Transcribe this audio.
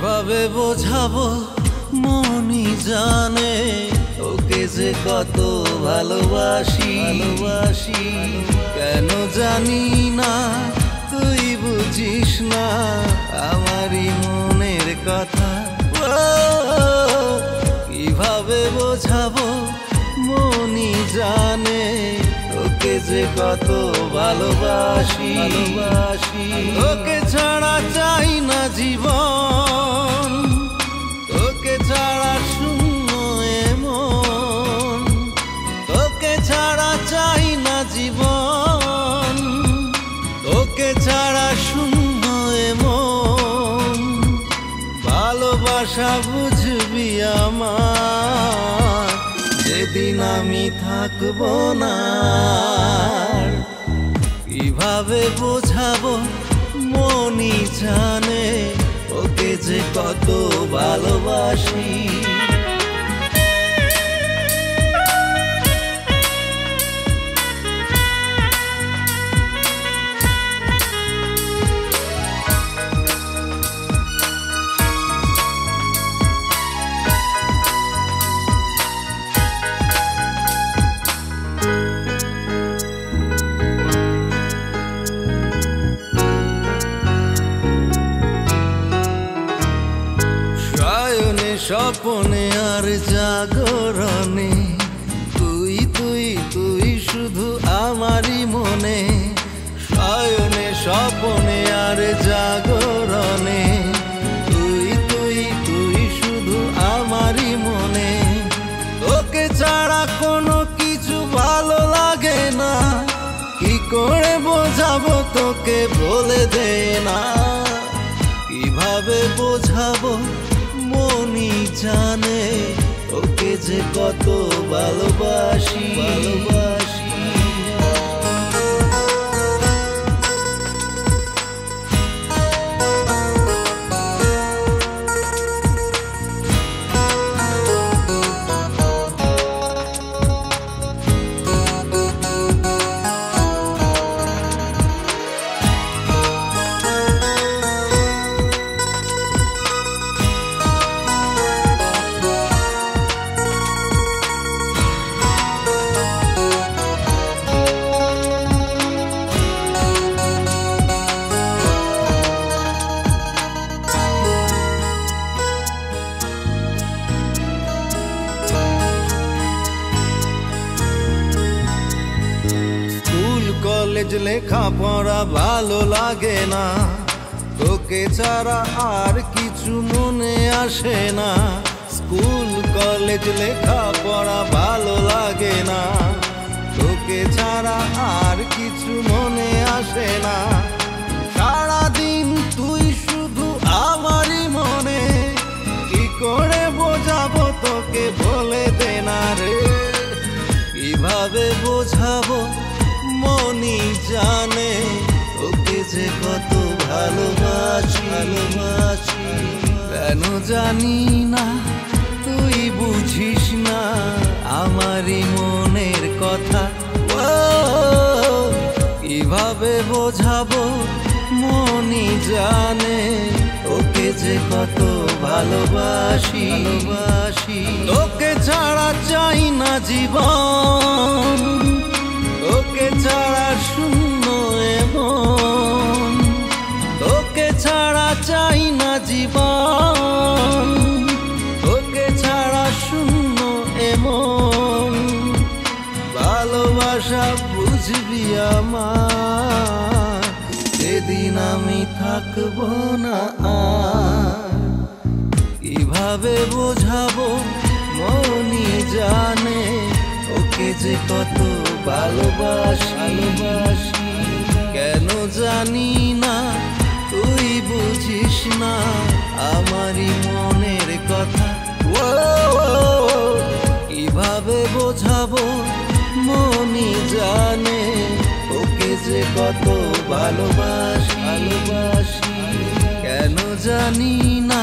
কিভাবে বোঝাবো মনই জানে ওকে যে কত ভালোবাসি কেন জানি না তুই বুঝিস না আমারই মনের কথা কিভাবে বোঝাবো মনই জানে ওকে যে কত ভালোবাসি ওকে ছাড়া চাই না জীবন তোকে ছাড়া শূন্য এমন তোকে ছাড়া চাই না জীবন তোকে ছাড়া শূন্য এমন ভালোবাসা বুঝবি আমার যেদিন আমি থাকবো না কিভাবে বোঝাবো মনই জানে ওকে যে কত ভালোবাসি স্বপ্নে আর জাগরণে তুই তুই তুই শুধু আমারই মনে শয়নে স্বপ্নে আর জাগরণে তুই তুই তুই শুধু আমারই মনে তোকে ছাড়া কোনো কিছু ভালো লাগে না কি করে বোঝাবো তোকে বলে দে না কিভাবে বোঝাবো মনই জানে ওকে যে কত ভালোবাসি কলেজ লেখা পড়া ভালো লাগে না তোকে ছাড়া আর কিছু মনে আসে না স্কুল কলেজ লেখা পড়া ভালো লাগে না তোকে ছাড়া আর কিছু মনে আসে না সারাদিন তুই শুধু আমারই মনে কি করে বোঝাবো তোকে বলে দে না রে কিভাবে বোঝাবো মনই জানে ওকে যে কত ভালোবাসি কেন জানি না তুই বুঝিস না আমারই মনের কথা কিভাবে বোঝাবো মনই জানে ওকে যে কত ভালোবাসি তোকে ছাড়া চাই না জীবন তোকে ছাড়া শূন্য এমন তোকে ছাড়া চাই না জীবন তোকে ছাড়া শূন্য এমন ভালোবাসা বুঝবি আমার সেদিন আমি থাকবো না আর কিভাবে বোঝাবো মনই জানে ওকে যে কত ভালোবাসি কেন জানি না তুই বুঝিস না আমারই মনের কথা কিভাবে বোঝাবো মনই জানে ওকে যে কত ভালোবাসি কেন জানি না